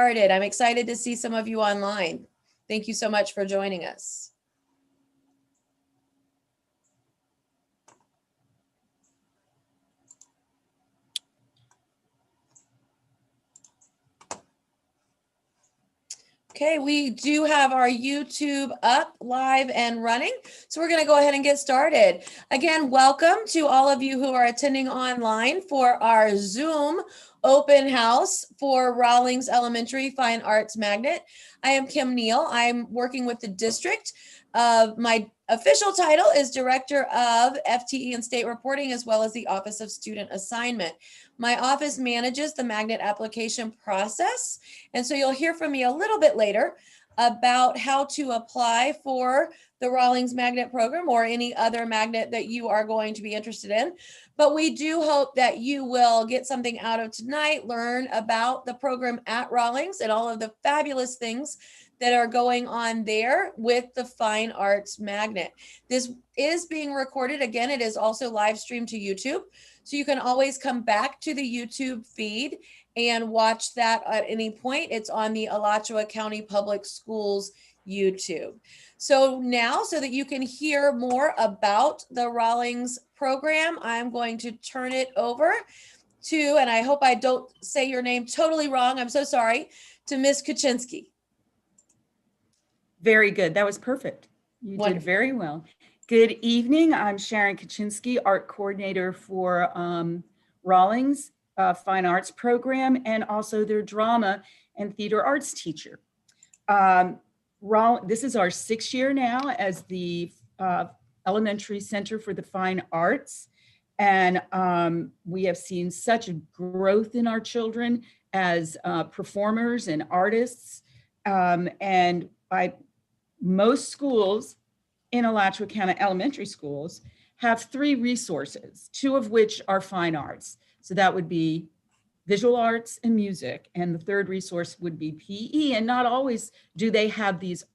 Started. I'm excited to see some of you online. Thank you so much for joining us. Okay, we do have our YouTube up, live and running. So we're going to go ahead and get started. Again, welcome to all of you who are attending online for our Zoom open house for Rawlings Elementary Fine Arts Magnet. I am Kim Neal. I'm working with the district. My official title is Director of FTE and State Reporting, as well as the Office of Student Assignment. My office manages the magnet application process. And so you'll hear from me a little bit later about how to apply for the Rawlings Magnet Program or any other magnet that you are going to be interested in. But we do hope that you will get something out of tonight, learn about the program at Rawlings and all of the fabulous things that are going on there with the Fine Arts Magnet. This is being recorded. Again, it is also live streamed to YouTube. So you can always come back to the YouTube feed and watch that at any point. It's on the Alachua County Public Schools YouTube. So now, so that you can hear more about the Rawlings program, I'm going to turn it over to, and I hope I don't say your name totally wrong, I'm so sorry, to Ms. Kaczynski. Very good. That was perfect. You did very well. Good evening. I'm Sharon Kaczynski, art coordinator for Rawlings Fine Arts Program and also their drama and theater arts teacher. This is our 6th year now as the Elementary Center for the Fine Arts. And we have seen such a growth in our children as performers and artists. And most schools in Alachua County elementary schools have 3 resources, 2 of which are fine arts. So that would be visual arts and music. And the 3rd resource would be PE. And not always do they have these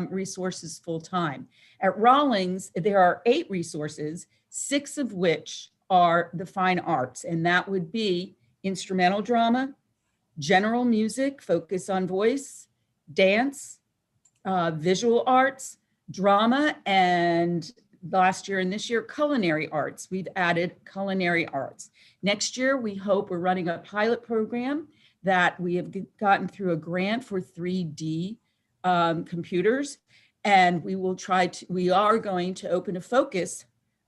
resources full time. At Rawlings, there are 8 resources, 6 of which are the fine arts. And that would be instrumental drama, general music, focus on voice, dance, visual arts, drama, and last year and this year, culinary arts. We've added culinary arts. Next year, we hope we're running a pilot program that we have gotten through a grant for 3D computers. And we are going to open a focus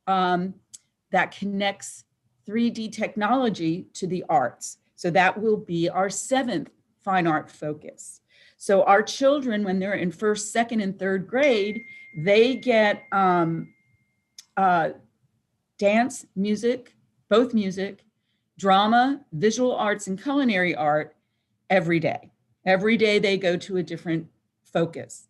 that connects 3D technology to the arts. So that will be our 7th fine art focus. So our children, when they're in 1st, 2nd, and 3rd grade, they get dance, music, both music, drama, visual arts, and culinary art every day. Every day they go to a different focus.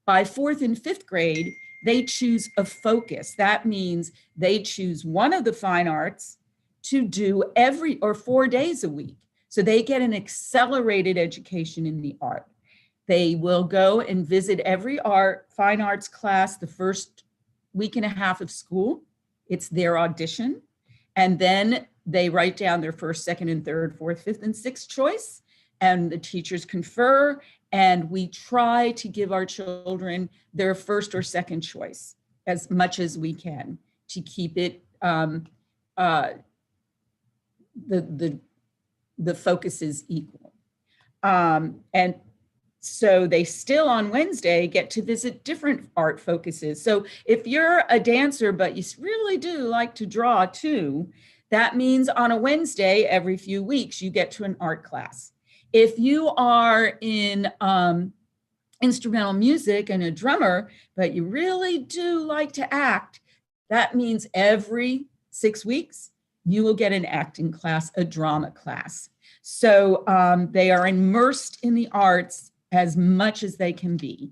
By 4th and 5th grade, they choose a focus. That means they choose one of the fine arts to do 4 days a week. So they get an accelerated education in the art. They will go and visit every fine arts class the first week and a half of school. It's their audition. And then they write down their 1st, 2nd, and 3rd, 4th, 5th, and 6th choice. And the teachers confer. And we try to give our children their 1st or 2nd choice as much as we can to keep it, the focus is equal. And so they still on Wednesday get to visit different art focuses. So if you're a dancer, but you really do like to draw too, that means on a Wednesday, every few weeks, you get to an art class. If you are in instrumental music and a drummer, but you really do like to act, that means every 6 weeks, you will get an acting class, a drama class. So they are immersed in the arts as much as they can be.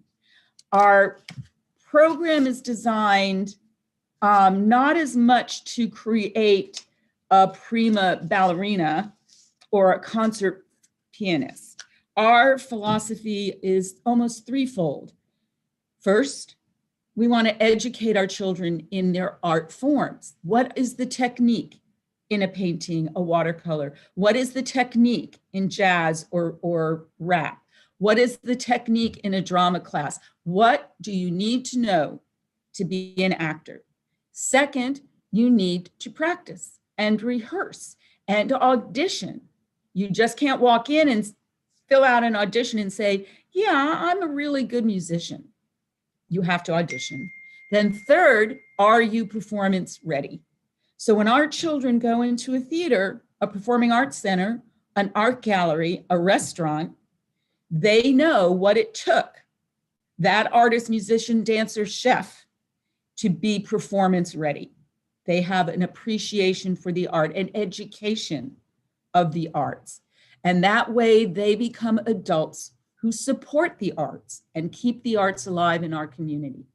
Our program is designed not as much to create a prima ballerina or a concert pianist. Our philosophy is almost threefold. First, we want to educate our children in their art forms. What is the technique? in a painting, a watercolor? What is the technique in jazz or rap? What is the technique in a drama class? What do you need to know to be an actor? Second, you need to practice and rehearse and audition. You just can't walk in and fill out an audition and say, yeah, I'm a really good musician. You have to audition. Then third, are you performance ready? So when our children go into a theater, a performing arts center, an art gallery, a restaurant, they know what it took, that artist, musician, dancer, chef, to be performance ready. They have an appreciation for the art and education of the arts. And that way they become adults who support the arts and keep the arts alive in our community.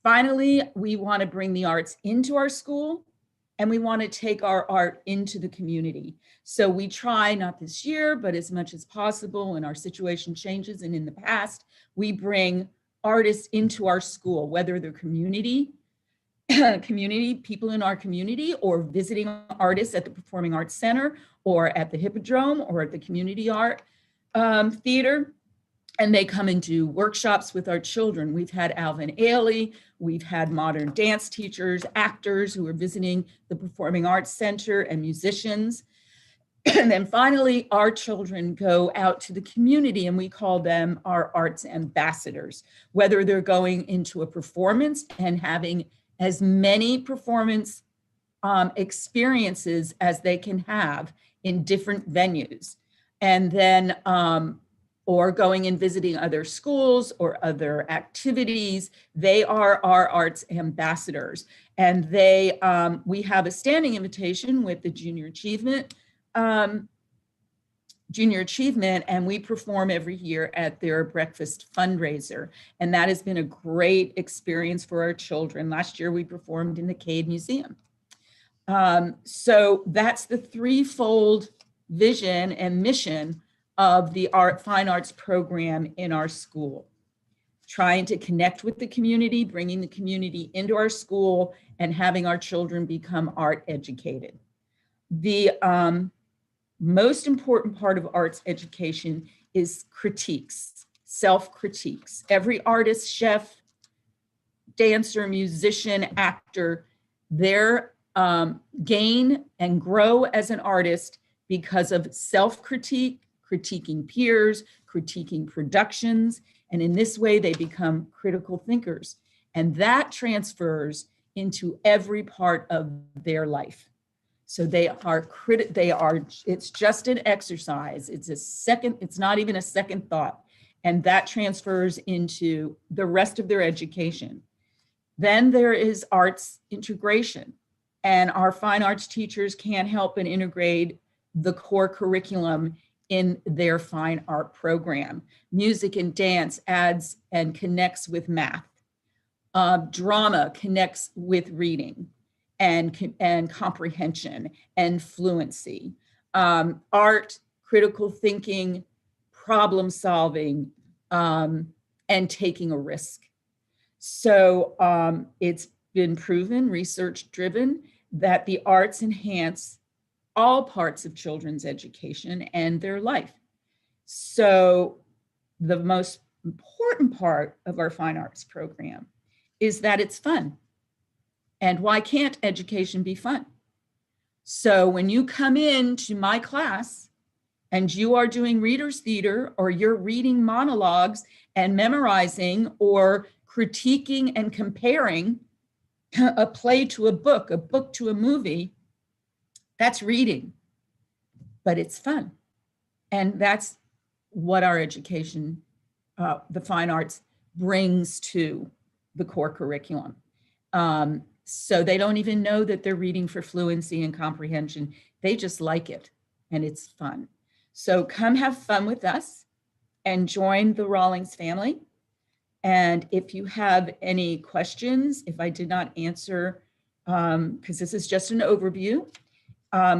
Finally, we want to bring the arts into our school, and we want to take our art into the community. So we try, not this year, but as much as possible when our situation changes, and in the past, we bring artists into our school, whether they're community people in our community, or visiting artists at the Performing Arts Center, or at the Hippodrome, or at the Community Art Theater. And they come and do workshops with our children. We've had Alvin Ailey, we've had modern dance teachers, actors who are visiting the Performing Arts Center, and musicians. And then finally, our children go out to the community, and we call them our arts ambassadors, whether they're going into a performance and having as many performance experiences as they can have in different venues. And then, or going and visiting other schools or other activities. They are our arts ambassadors. And they, we have a standing invitation with the Junior Achievement, and we perform every year at their breakfast fundraiser. And that has been a great experience for our children. Last year we performed in the Cade Museum. So that's the threefold vision and mission of the fine arts program in our school. Trying to connect with the community, bringing the community into our school, and having our children become art educated. The most important part of arts education is critiques, self-critiques. Every artist, chef, dancer, musician, actor, their gain and grow as an artist because of self-critique, critiquing peers, critiquing productions, and in this way they become critical thinkers. And that transfers into every part of their life. So it's just an exercise. It's not even a second thought. And that transfers into the rest of their education. Then there is arts integration. And our fine arts teachers can't help but integrate the core curriculum in their fine art program. Music and dance adds and connects with math. Drama connects with reading and comprehension and fluency. Art, critical thinking, problem solving, and taking a risk. So it's been proven, research driven, that the arts enhance all parts of children's education and their life. So the most important part of our fine arts program is that it's fun. And why can't education be fun? So when you come into my class and you are doing readers theater, or you're reading monologues and memorizing or critiquing and comparing a play to a book to a movie, that's reading, but it's fun. And that's what our education, the fine arts, brings to the core curriculum. So they don't even know that they're reading for fluency and comprehension. They just like it, and it's fun. So come have fun with us and join the Rawlings family. And if you have any questions, if I did not answer, because this is just an overview,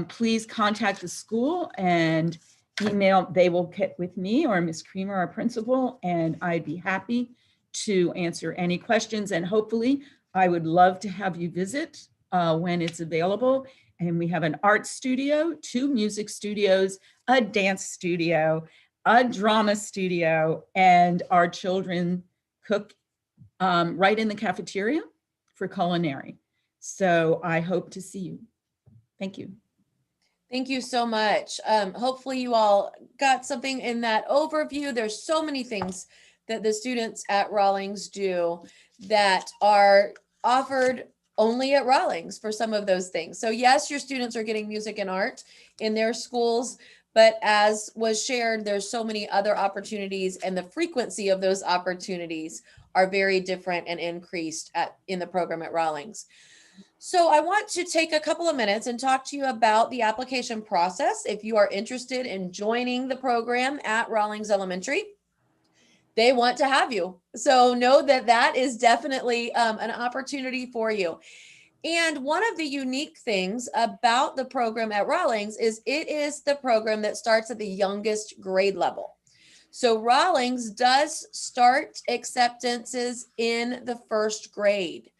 please contact the school and email. They will get with me or Ms. Creamer, our principal, and I'd be happy to answer any questions. And hopefully I would love to have you visit when it's available And we have an art studio, 2 music studios, a dance studio, a drama studio, and our children cook right in the cafeteria for culinary. So I hope to see you. Thank you. Thank you so much. Hopefully you all got something in that overview. There's so many things that the students at Rawlings do that are offered only at Rawlings for some of those things. So yes, your students are getting music and art in their schools, but as was shared, there's so many other opportunities, and the frequency of those opportunities are very different and increased in the program at Rawlings. So I want to take a couple of minutes and talk to you about the application process. If you are interested in joining the program at Rawlings Elementary, they want to have you. So know that that is definitely an opportunity for you. And one of the unique things about the program at Rawlings is it is the program that starts at the youngest grade level. So Rawlings does start acceptances in the first grade.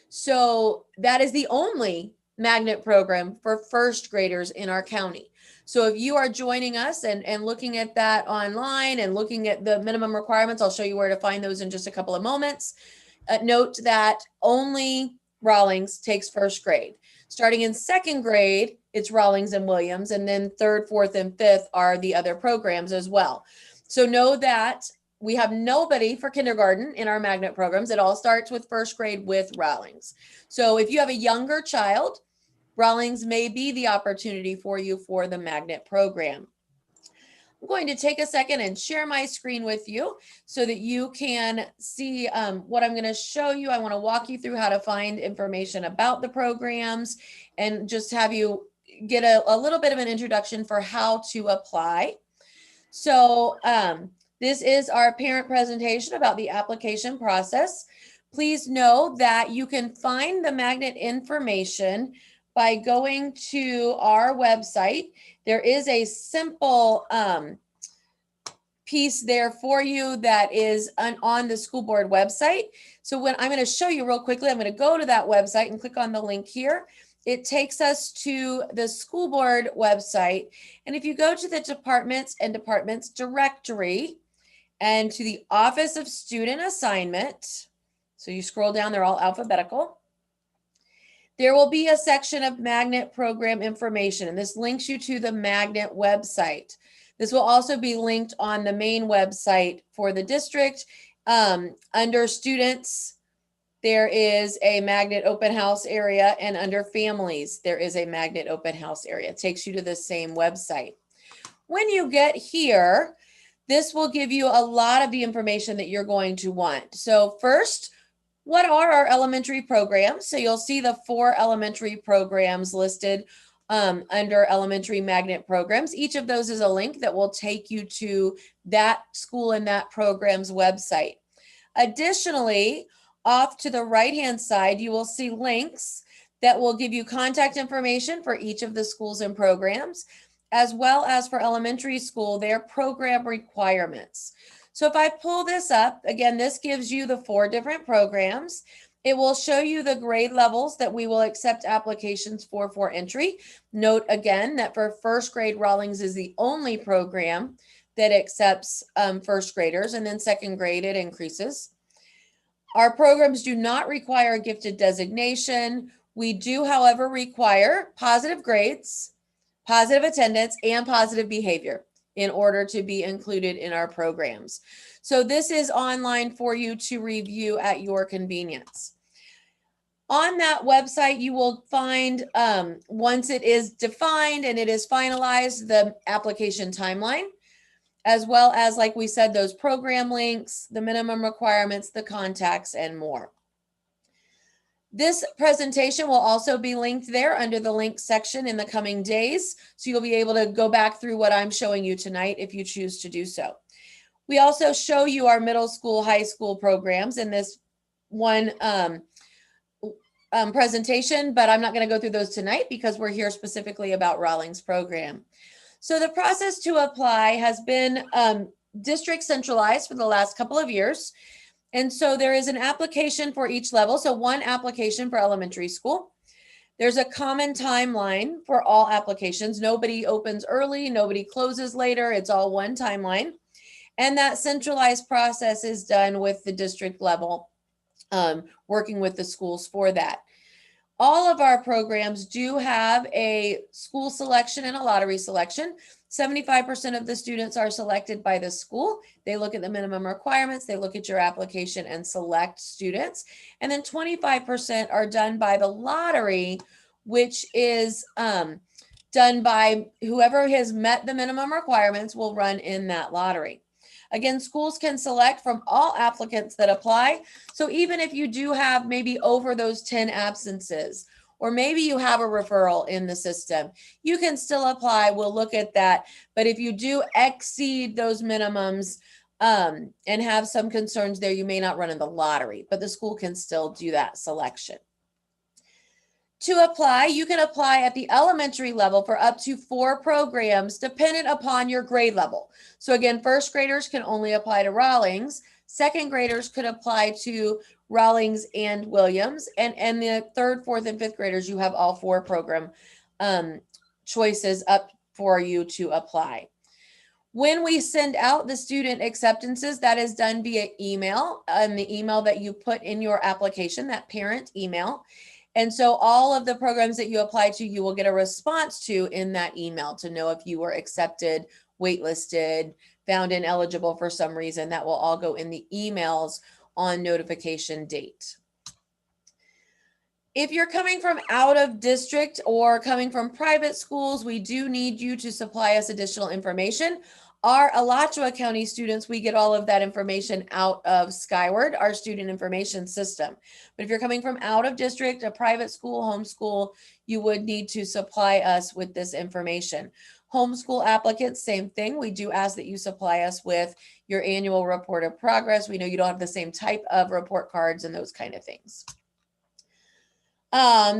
So that is the only magnet program for first graders in our county. So if you are joining us and looking at that online and looking at the minimum requirements, I'll show you where to find those in just a couple of moments. Note that only Rawlings takes first grade. Starting in second grade, it's Rawlings and Williams, and then third, fourth, and fifth are the other programs as well. So know that we have nobody for kindergarten in our magnet programs. It all starts with first grade with Rawlings. So if you have a younger child, Rawlings may be the opportunity for you for the magnet program. I'm going to take a second and share my screen with you so that you can see what I'm going to show you. I want to walk you through how to find information about the programs and just have you get a little bit of an introduction for how to apply. So this is our parent presentation about the application process. Please know that you can find the magnet information by going to our website. There is a simple piece there for you that is on the school board website. So when I'm going to show you real quickly, I'm going to go to that website and click on the link here. It takes us to the school board website. And if you go to the departments and departments directory and to the Office of Student Assignment, so you scroll down, they're all alphabetical. There will be a section of magnet program information, and this links you to the magnet website. This will also be linked on the main website for the district. Under students, there is a magnet open house area, and under families, there is a magnet open house area. It takes you to the same website. When you get here, this will give you a lot of the information that you're going to want. So first, what are our elementary programs? So you'll see the 4 elementary programs listed under elementary magnet programs. Each of those is a link that will take you to that school and that program's website. Additionally, off to the right-hand side, you will see links that will give you contact information for each of the schools and programs, as well as for elementary school, their program requirements. So if I pull this up, again, this gives you the 4 different programs. It will show you the grade levels that we will accept applications for entry. Note again that for first grade, Rawlings is the only program that accepts first graders, and then second grade, it increases. Our programs do not require a gifted designation. We do, however, require positive grades, positive attendance, and positive behavior in order to be included in our programs. So this is online for you to review at your convenience. On that website, you will find, once it is defined and it is finalized, the application timeline, as well as, like we said, those program links, the minimum requirements, the contacts, and more. This presentation will also be linked there under the link section in the coming days. So you'll be able to go back through what I'm showing you tonight if you choose to do so. We also show you our middle school, high school programs in this one presentation, but I'm not going to go through those tonight because we're here specifically about Rawlings program. So the process to apply has been district centralized for the last couple of years. And so there is an application for each level. So one application for elementary school. There's a common timeline for all applications. Nobody opens early, nobody closes later. It's all one timeline. And that centralized process is done with the district level, working with the schools for that. All of our programs do have a school selection and a lottery selection. 75% of the students are selected by the school. They look at the minimum requirements, they look at your application and select students. And then 25% are done by the lottery, which is done by whoever has met the minimum requirements will run in that lottery. Again, schools can select from all applicants that apply. So even if you do have maybe over those 10 absences, or maybe you have a referral in the system, you can still apply. We'll look at that. But if you do exceed those minimums and have some concerns there, you may not run in the lottery, but the school can still do that selection. To apply, you can apply at the elementary level for up to 4 programs dependent upon your grade level. So again, first graders can only apply to Rawlings. Second graders could apply to Rawlings and Williams. And the third, fourth, and fifth graders, you have all 4 program choices up for you to apply. When we send out the student acceptances, that is done via email, and the email that you put in your application, that parent email. And so all of the programs that you apply to, you will get a response to in that email to know if you were accepted, waitlisted, found ineligible for some reason. That will all go in the emails on notification date. If you're coming from out of district or coming from private schools, we do need you to supply us additional information. Our Alachua County students, we get all of that information out of Skyward, our student information system. But if you're coming from out of district, a private school, homeschool, you would need to supply us with this information. Homeschool applicants, same thing. We do ask that you supply us with your annual report of progress. We know you don't have the same type of report cards and those kind of things.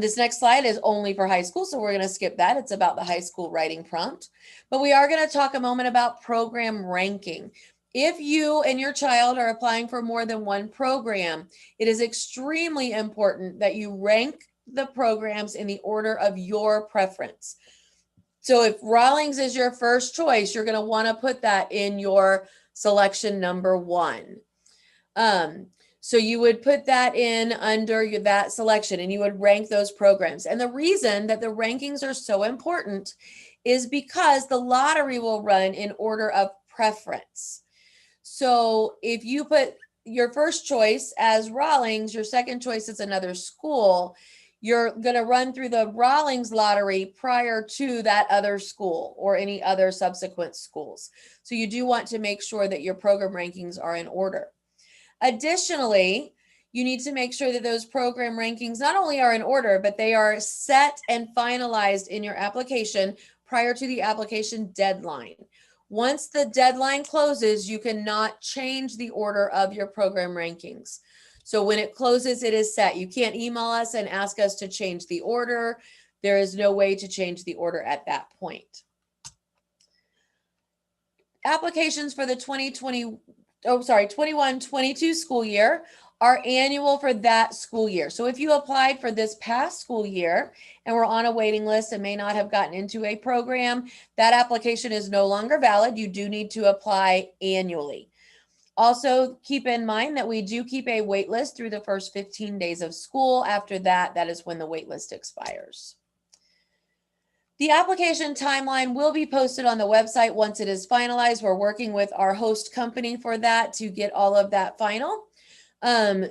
This next slide is only for high school, so we're going to skip that. It's about the high school writing prompt. But we are going to talk a moment about program ranking. If you and your child are applying for more than one program, it is extremely important that you rank the programs in the order of your preference. So if Rawlings is your first choice, you're going to want to put that in your selection number 1. So you would put that in under that selection and you would rank those programs. And the reason that the rankings are so important is because the lottery will run in order of preference. So if you put your first choice as Rawlings, your second choice is another school, you're going to run through the Rawlings lottery prior to that other school or any other subsequent schools. So you do want to make sure that your program rankings are in order. Additionally, you need to make sure that those program rankings not only are in order, but they are set and finalized in your application prior to the application deadline. Once the deadline closes, you cannot change the order of your program rankings. So when it closes, it is set. You can't email us and ask us to change the order. There is no way to change the order at that point. Applications for the 21-22 school year are annual for that school year. So if you applied for this past school year and were on a waiting list and may not have gotten into a program, that application is no longer valid. You do need to apply annually. Also, keep in mind that we do keep a wait list through the first 15 days of school. After that, that is when the wait list expires. The application timeline will be posted on the website once it is finalized. We're working with our host company for that to get all of that final.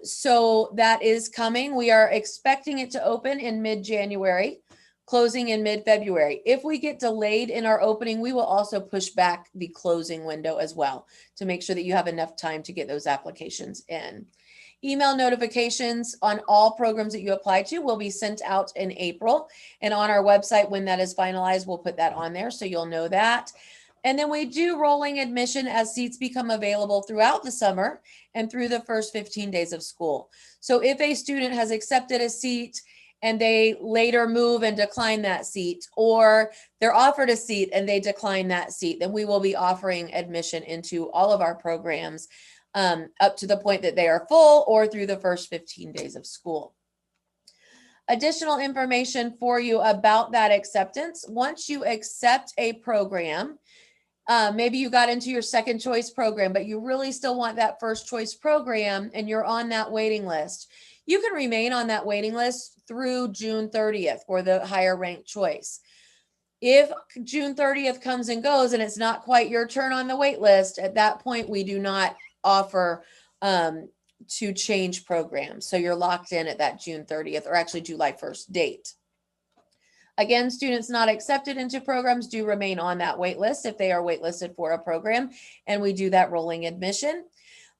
So that is coming. We are expecting it to open in mid-January, closing in mid-February. If we get delayed in our opening, we will also push back the closing window as well to make sure that you have enough time to get those applications in. Email notifications on all programs that you apply to will be sent out in April. And on our website, when that is finalized, we'll put that on there so you'll know that. And then we do rolling admission as seats become available throughout the summer and through the first 15 days of school. So if a student has accepted a seat and they later move and decline that seat, or they're offered a seat and they decline that seat, then we will be offering admission into all of our programs up to the point that they are full or through the first 15 days of school. Additional information for you about that acceptance. Once you accept a program, maybe you got into your second choice program, but you really still want that first choice program and you're on that waiting list. You can remain on that waiting list through June 30th for the higher ranked choice. If June 30th comes and goes and it's not quite your turn on the wait list, at that point, we do not offer to change programs. So you're locked in at that June 30th or actually July 1st date. Again, students not accepted into programs do remain on that wait list if they are waitlisted for a program, and we do that rolling admission.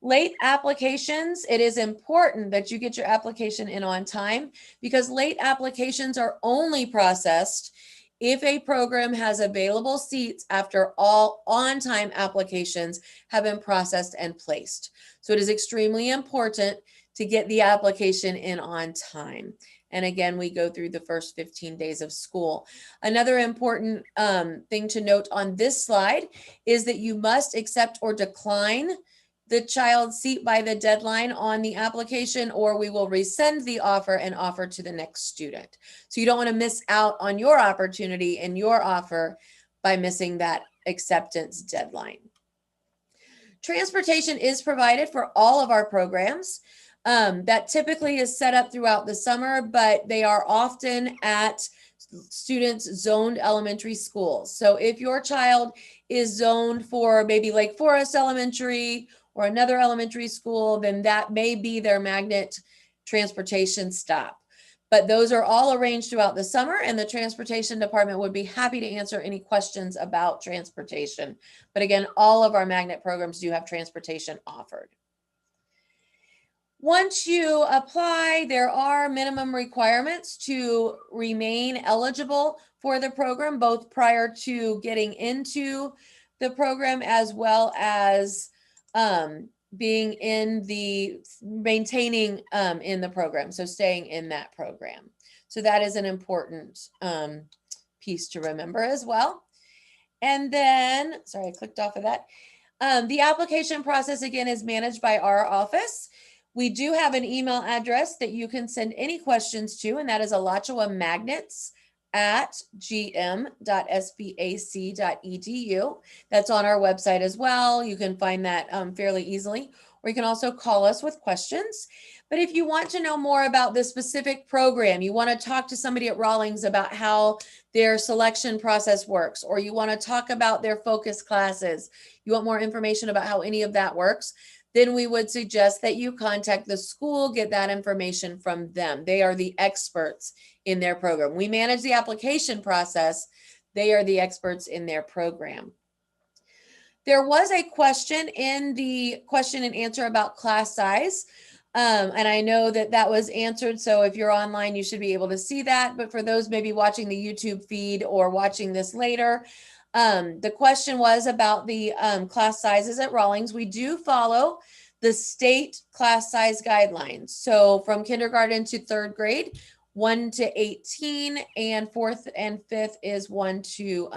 Late applications, it is important that you get your application in on time because late applications are only processed if a program has available seats after all on-time applications have been processed and placed. So it is extremely important to get the application in on time. And again, we go through the first 15 days of school. Another important thing to note on this slide is that you must accept or decline the child's seat by the deadline on the application, or we will rescind the offer and offer to the next student. So you don't want to miss out on your opportunity and your offer by missing that acceptance deadline. Transportation is provided for all of our programs. That typically is set up throughout the summer, but they are often at students' zoned elementary schools. So if your child is zoned for maybe Lake Forest Elementary or another elementary school, then that may be their magnet transportation stop. But those are all arranged throughout the summer, and the transportation department would be happy to answer any questions about transportation. But again, all of our magnet programs do have transportation offered. Once you apply, there are minimum requirements to remain eligible for the program, both prior to getting into the program as well as being in the maintaining in the program, so staying in that program. So that is an important piece to remember as well. And then, sorry, I clicked off of that. The application process, again, is managed by our office. We do have an email address that you can send any questions to, and that is alachua.gm.sbac.edu. That's on our website as well. You can find that fairly easily, or you can also call us with questions. But if you want to know more about the specific program, you want to talk to somebody at Rawlings about how their selection process works, or you want to talk about their focus classes, you want more information about how any of that works, then we would suggest that you contact the school, get that information from them. They are the experts in their program. We manage the application process. They are the experts in their program. There was a question in the question and answer about class size. And I know that that was answered. So if you're online, you should be able to see that. But for those maybe watching the YouTube feed or watching this later, the question was about the class sizes at Rawlings. We do follow the state class size guidelines. So from kindergarten to third grade, 1 to 18, and fourth and fifth is 1 to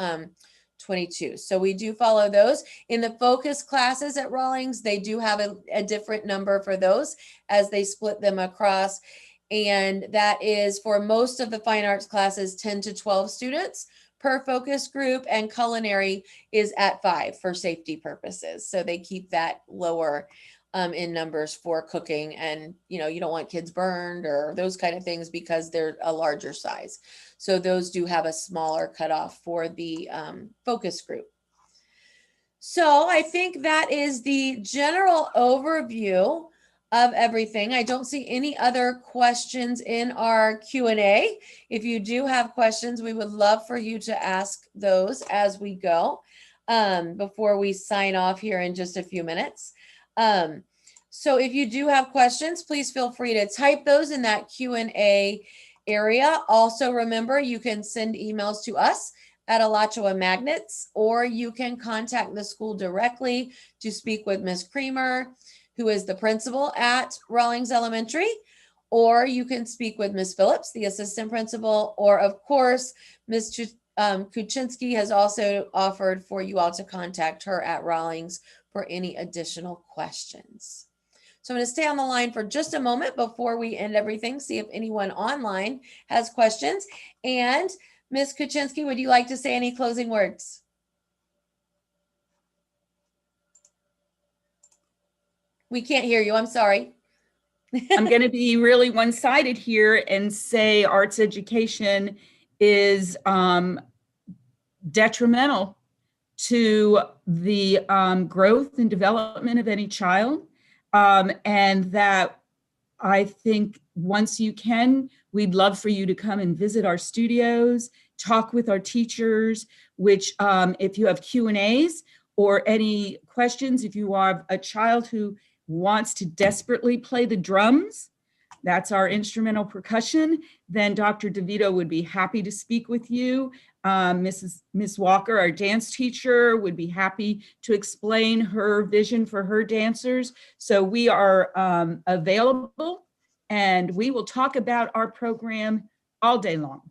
22. So we do follow those. In the focus classes at Rawlings, they do have a different number for those as they split them across. And that is for most of the fine arts classes, 10 to 12 students per focus group, and culinary is at 5 for safety purposes. So they keep that lower in numbers for cooking, and you don't want kids burned or those kind of things because they're a larger size. So those do have a smaller cutoff for the focus group. So I think that is the general overview of everything. I don't see any other questions in our Q&A. If you do have questions, we would love for you to ask those as we go before we sign off here in just a few minutes. So if you do have questions, please feel free to type those in that Q&A area. Also, remember, you can send emails to us at Alachua Magnets, or you can contact the school directly to speak with Ms. Creamer, who is the principal at Rawlings Elementary, or you can speak with Ms. Phillips, the assistant principal, or of course, Ms. Kuczynski has also offered for you all to contact her at Rawlings for any additional questions. So I'm going to stay on the line for just a moment before we end everything, see if anyone online has questions. And Ms. Kuczynski, would you like to say any closing words? We can't hear you. I'm sorry. I'm going to be really one-sided here and say arts education is detrimental to the growth and development of any child. And that I think once you can, we'd love for you to come and visit our studios, talk with our teachers, which if you have Q&As or any questions, if you are a child who wants to desperately play the drums, that's our instrumental percussion, then Dr. DeVito would be happy to speak with you. Miss Walker, our dance teacher, would be happy to explain her vision for her dancers. So we are available, and we will talk about our program all day long.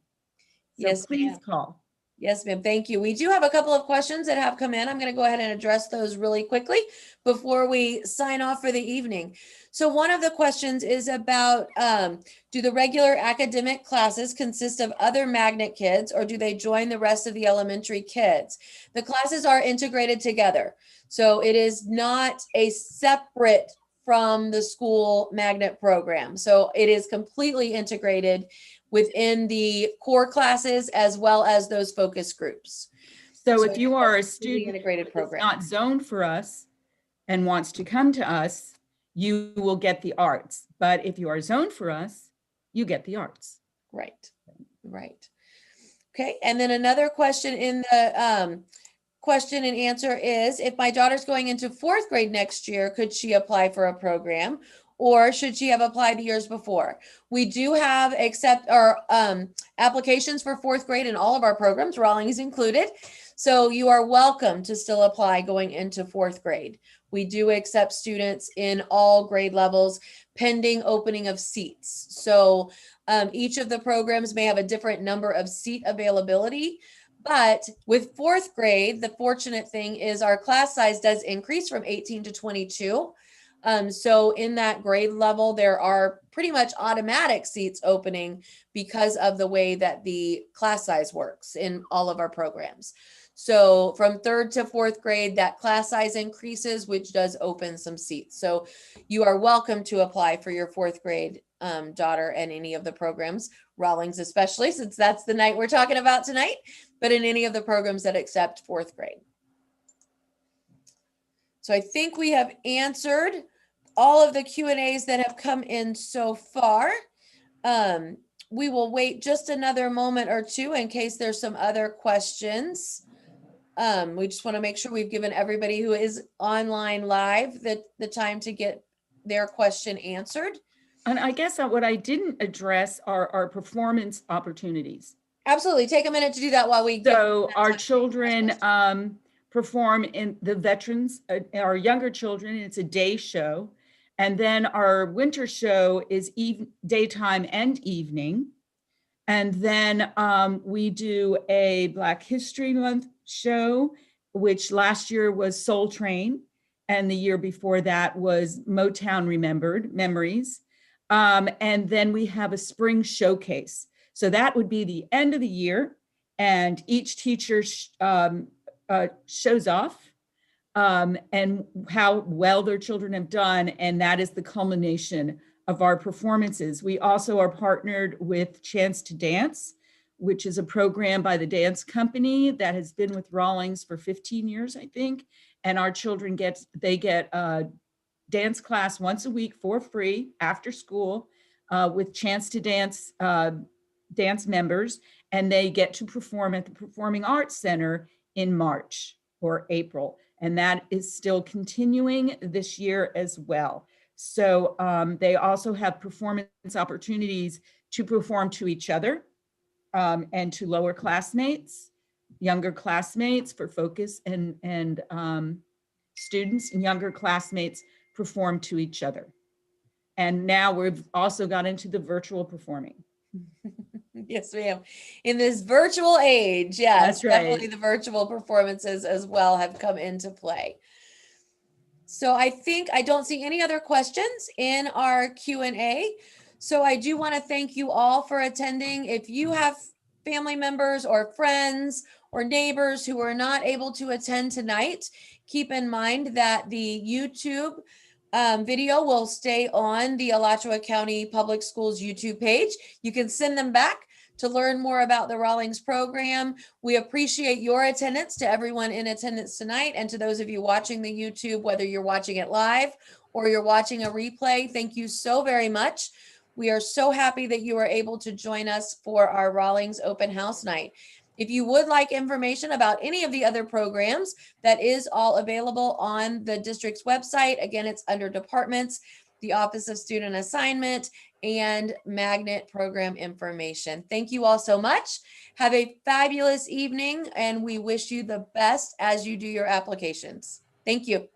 So Yes, please call. Yes, ma'am. Thank you. We do have a couple of questions that have come in. I'm going to go ahead and address those really quickly before we sign off for the evening. So one of the questions is about, do the regular academic classes consist of other magnet kids, or do they join the rest of the elementary kids? The classes are integrated together. So it is not a separate from the school magnet program. So it is completely integrated within the core classes as well as those focus groups. So if you are a student integrated program, not zoned for us and wants to come to us, you will get the arts. But if you are zoned for us, you get the arts. Right. Okay. And then another question in the question and answer is, if my daughter's going into 4th grade next year, could she apply for a program? Or should she have applied the years before? We do have applications for 4th grade in all of our programs, Rawlings included. So you are welcome to still apply going into 4th grade. We do accept students in all grade levels pending opening of seats. So each of the programs may have a different number of seat availability. But with 4th grade, the fortunate thing is our class size does increase from 18 to 22. So in that grade level, there are pretty much automatic seats opening because of the way that the class size works in all of our programs. So from 3rd to 4th grade, that class size increases, which does open some seats. So you are welcome to apply for your 4th grade daughter and any of the programs, Rawlings especially, since that's the night we're talking about tonight, but in any of the programs that accept 4th grade. So I think we have answered all of the Q&As that have come in so far. We will wait just another moment or two in case there's some other questions. We just want to make sure we've given everybody who is online live the time to get their question answered. And I guess what I didn't address are our performance opportunities. Absolutely. Take a minute to do that while we So our children perform in the veterans, our younger children, it's a day show. And then our winter show is daytime and evening. And then we do a Black History Month show, which last year was Soul Train. And the year before that was Motown Remembered Memories. And then we have a spring showcase. So that would be the end of the year. And each teacher shows off and how well their children have done. And that is the culmination of our performances. We also are partnered with Chance to Dance, which is a program by the dance company that has been with Rawlings for 15 years, I think. And our children get a dance class once a week for free after school with Chance to Dance dance members, and they get to perform at the Performing Arts Center in March or April. And that is still continuing this year as well. So they also have performance opportunities to perform to each other and to lower classmates, younger classmates for focus, and students and younger classmates perform to each other. And now we've also got into the virtual performing. Yes, ma'am. In this virtual age, yes, that's right. Definitely the virtual performances as well have come into play. So I think I don't see any other questions in our Q&A. So I do want to thank you all for attending. If you have family members or friends or neighbors who are not able to attend tonight, keep in mind that the YouTube video will stay on the Alachua County Public Schools YouTube page. You can send them back to learn more about the Rawlings program. We appreciate your attendance, to everyone in attendance tonight, and to those of you watching the YouTube, whether you're watching it live or you're watching a replay. Thank you so very much. We are so happy that you are able to join us for our Rawlings Open House Night. If you would like information about any of the other programs, that is all available on the district's website. Again, it's under departments, the Office of Student Assignment, and magnet program information. Thank you all so much. Have a fabulous evening, and we wish you the best as you do your applications. Thank you.